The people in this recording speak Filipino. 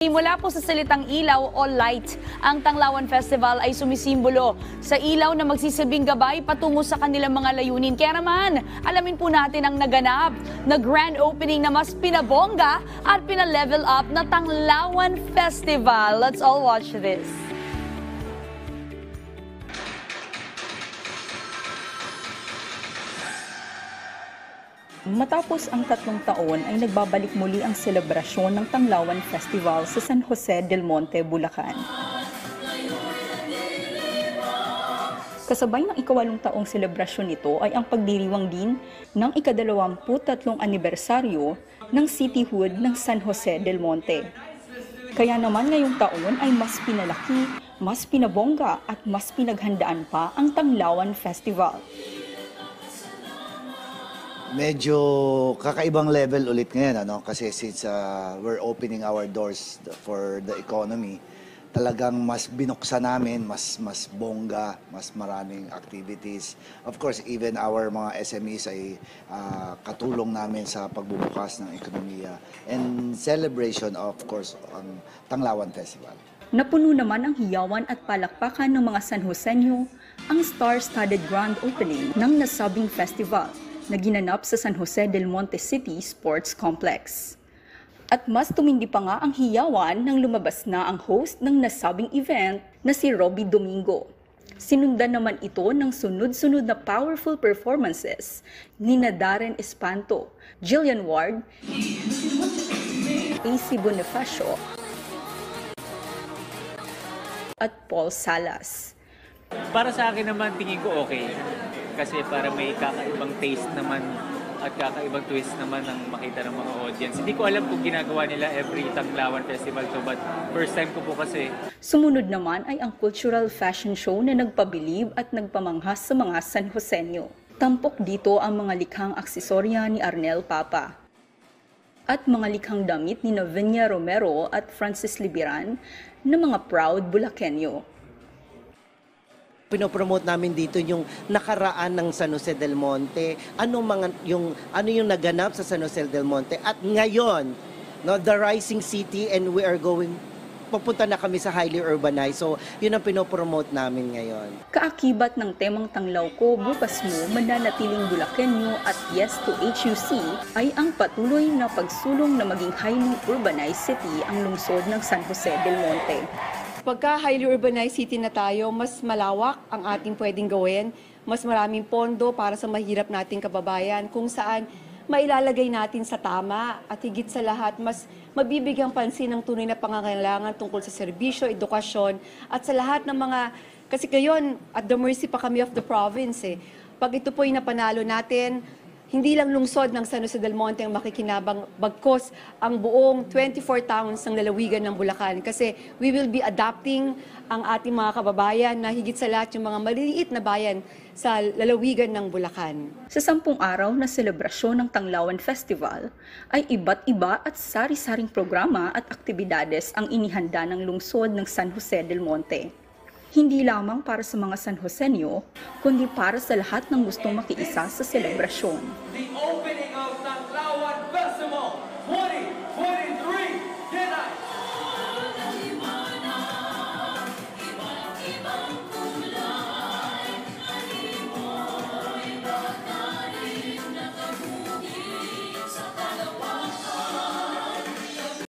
Mula po sa salitang ilaw o light, ang Tanglawan Festival ay sumisimbolo sa ilaw na magsisilbing gabay patungo sa kanilang mga layunin. Kaya naman, alamin po natin ang naganap na grand opening na mas pinabongga at pinalevel up na Tanglawan Festival. Let's all watch this. Matapos ang 3 taon ay nagbabalik muli ang selebrasyon ng Tanglawan Festival sa San Jose del Monte, Bulacan. Kasabay ng ika-8 taong selebrasyon nito ay ang pagdiriwang din ng ika-23 anibersaryo ng cityhood ng San Jose del Monte. Kaya naman ngayong taon ay mas pinalaki, mas pinabongga at mas pinaghandaan pa ang Tanglawan Festival. Medyo kakaibang level ulit ngayon, kasi since we're opening our doors for the economy, talagang mas binuksan namin, mas bongga, mas maraming activities. Of course, even our mga SMEs ay katulong namin sa pagbubukas ng ekonomiya and celebration, of course, ang Tanglawan Festival. Napuno naman ang hiyawan at palakpakan ng mga San Joseño ang star-studded grand opening ng nasabing festival na ginanap sa San Jose del Monte City Sports Complex. At mas tumindi pa nga ang hiyawan nang lumabas na ang host ng nasabing event na si Robby Domingo. Sinundan naman ito ng sunod-sunod na powerful performances ni Darren Espanto, Jillian Ward, AC Bonifacio, at Paul Salas. Para sa akin naman, tingin ko okay. Kasi para may kakaibang taste naman at kakaibang twist naman ang makita ng mga audience. Hindi ko alam kung ginagawa nila every Tanglawan Festival to, but first time ko po kasi. Sumunod naman ay ang cultural fashion show na nagpabilib at nagpamanghas sa mga San Joseño. Tampok dito ang mga likhang aksesorya ni Arnel Papa at mga likhang damit ni Navinia Romero at Francis Libiran na mga proud Bulakenyo. Pinopromote namin dito yung nakaraan ng San Jose del Monte, ano yung naganap sa San Jose del Monte at ngayon, the rising city, and papunta na kami sa highly urbanized. So, yun ang pinopromote namin ngayon. Kaakibat ng temang Tanglaw Ko, Bukas Mo, Mananatiling Bulakenyo at Yes to HUC ay ang patuloy na pagsulong na maging highly urbanized city ang lungsod ng San Jose del Monte. Pagka highly urbanized city na tayo, mas malawak ang ating pwedeng gawin, mas maraming pondo para sa mahirap nating kababayan, kung saan mailalagay natin sa tama at higit sa lahat, mas mabibigyang pansin ng tunay na pangangailangan tungkol sa serbisyo, edukasyon, at sa lahat ng mga, kasi ngayon, at the mercy pa kami of the province. Pag ito po'y napanalo natin, hindi lang lungsod ng San Jose del Monte ang makikinabang, bagkos ang buong 24 towns ng lalawigan ng Bulacan. Kasi we will be adapting ang ating mga kababayan na higit sa lahat yung mga maliliit na bayan sa lalawigan ng Bulacan. Sa 10 araw na selebrasyon ng Tanglawan Festival, ay iba't iba at sari-saring programa at aktibidades ang inihanda ng lungsod ng San Jose del Monte. Hindi lamang para sa mga San Joseño, kundi para sa lahat ng gustong makiisa sa selebrasyon.